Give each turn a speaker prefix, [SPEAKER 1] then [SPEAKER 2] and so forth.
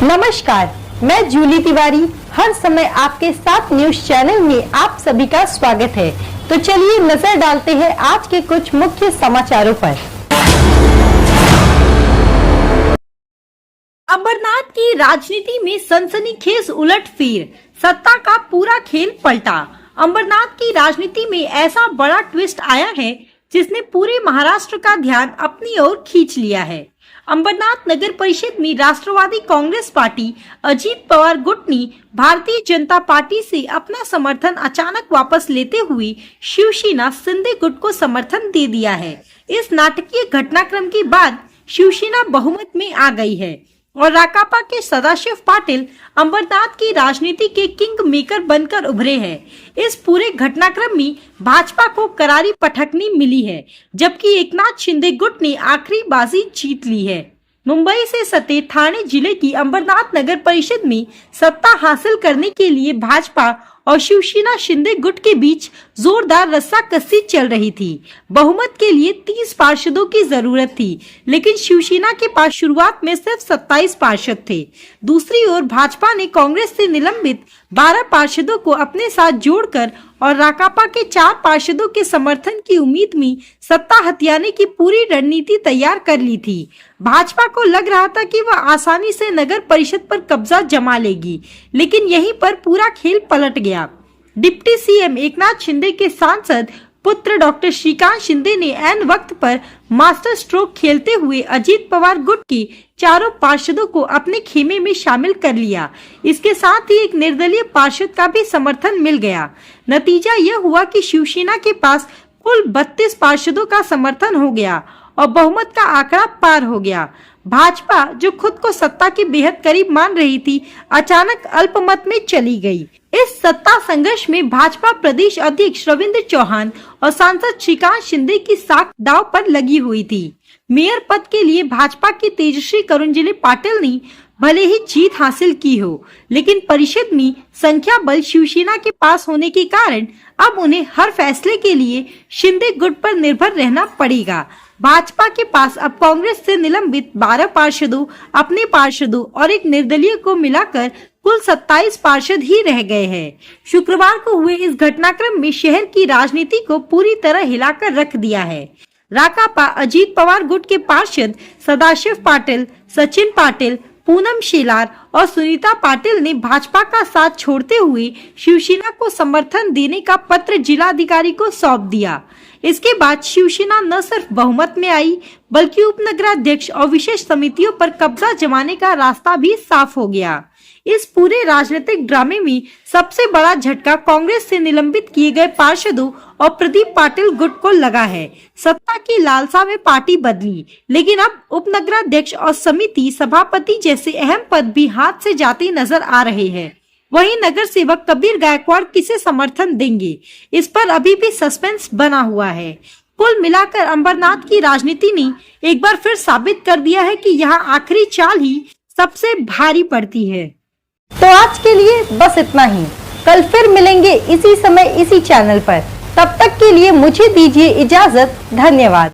[SPEAKER 1] नमस्कार, मैं जूली तिवारी हर समय आपके साथ न्यूज चैनल में आप सभी का स्वागत है। तो चलिए नजर डालते हैं आज के कुछ मुख्य समाचारों पर।
[SPEAKER 2] अमरनाथ की राजनीति में सनसनीखेज उलटफेर, सत्ता का पूरा खेल पलटा। अमरनाथ की राजनीति में ऐसा बड़ा ट्विस्ट आया है जिसने पूरे महाराष्ट्र का ध्यान अपनी ओर खींच लिया है। अमरनाथ नगर परिषद में राष्ट्रवादी कांग्रेस पार्टी अजीत पवार गुट ने भारतीय जनता पार्टी से अपना समर्थन अचानक वापस लेते हुए शिवसेना शिंदे गुट को समर्थन दे दिया है। इस नाटकीय घटनाक्रम के बाद शिवसेना बहुमत में आ गई है और राकापा के सदाशिव पाटिल अमरनाथ की राजनीति के किंग मेकर बनकर उभरे हैं। इस पूरे घटनाक्रम में भाजपा को करारी पटखनी मिली है, जबकि एकनाथ शिंदे गुट ने आखिरी बाजी जीत ली है। मुंबई से सटे ठाणे जिले की अमरनाथ नगर परिषद में सत्ता हासिल करने के लिए भाजपा और शिवसेना शिंदे गुट के बीच जोरदार रस्साकसी चल रही थी। बहुमत के लिए 30 पार्षदों की जरूरत थी, लेकिन शिवसेना के पास शुरुआत में सिर्फ 27 पार्षद थे। दूसरी ओर भाजपा ने कांग्रेस से निलंबित 12 पार्षदों को अपने साथ जोड़कर और राकापा के 4 पार्षदों के समर्थन की उम्मीद में सत्ता हथियाने की पूरी रणनीति तैयार कर ली थी। भाजपा को लग रहा था कि वह आसानी से नगर परिषद पर कब्जा जमा लेगी, लेकिन यहीं पर पूरा खेल पलट गया। डिप्टी सीएम एकनाथ शिंदे के सांसद पुत्र डॉक्टर श्रीकांत शिंदे ने ऐन वक्त पर मास्टर स्ट्रोक खेलते हुए अजीत पवार गुट के चारों पार्षदों को अपने खेमे में शामिल कर लिया। इसके साथ ही एक निर्दलीय पार्षद का भी समर्थन मिल गया। नतीजा यह हुआ कि शिवसेना के पास कुल 32 पार्षदों का समर्थन हो गया और बहुमत का आंकड़ा पार हो गया। भाजपा, जो खुद को सत्ता के बेहद करीब मान रही थी, अचानक अल्पमत में चली गई। इस सत्ता संघर्ष में भाजपा प्रदेश अध्यक्ष रविंद्र चौहान और सांसद श्रीकांत शिंदे की साख दांव पर लगी हुई थी। मेयर पद के लिए भाजपा की तेजस्वी करुणजिले पाटिल ने भले ही जीत हासिल की हो, लेकिन परिषद में संख्या बल शिवसेना के पास होने के कारण अब उन्हें हर फैसले के लिए शिंदे गुट पर निर्भर रहना पड़ेगा। भाजपा के पास अब कांग्रेस से निलंबित 12 पार्षदों, अपने पार्षदों और एक निर्दलीय को मिलाकर कुल 27 पार्षद ही रह गए हैं। शुक्रवार को हुए इस घटनाक्रम में शहर की राजनीति को पूरी तरह हिलाकर रख दिया है। राकापा अजीत पवार गुट के पार्षद सदाशिव पाटिल, सचिन पाटिल, पूनम शेलार और सुनीता पाटिल ने भाजपा का साथ छोड़ते हुए शिवसेना को समर्थन देने का पत्र जिलाधिकारी को सौंप दिया। इसके बाद शिवसेना न सिर्फ बहुमत में आई, बल्कि उपनगराध्यक्ष और विशेष समितियों पर कब्जा जमाने का रास्ता भी साफ हो गया। इस पूरे राजनीतिक ड्रामे में सबसे बड़ा झटका कांग्रेस से निलंबित किए गए पार्षदों और प्रदीप पाटिल गुट को लगा है। सत्ता की लालसा में पार्टी बदली, लेकिन अब उपनगराध्यक्ष और समिति सभापति जैसे अहम पद भी हाथ से जाते नजर आ रहे हैं। वहीं नगर सेवक कबीर गायकवाड़ किसे समर्थन देंगे, इस पर अभी भी सस्पेंस बना हुआ है। कुल मिलाकर अमरनाथ की राजनीति ने एक बार फिर साबित कर दिया है कि यहाँ आखिरी चाल ही सबसे भारी पड़ती है।
[SPEAKER 1] तो आज के लिए बस इतना ही। कल फिर मिलेंगे इसी समय इसी चैनल पर। तब तक के लिए मुझे दीजिए इजाजत। धन्यवाद।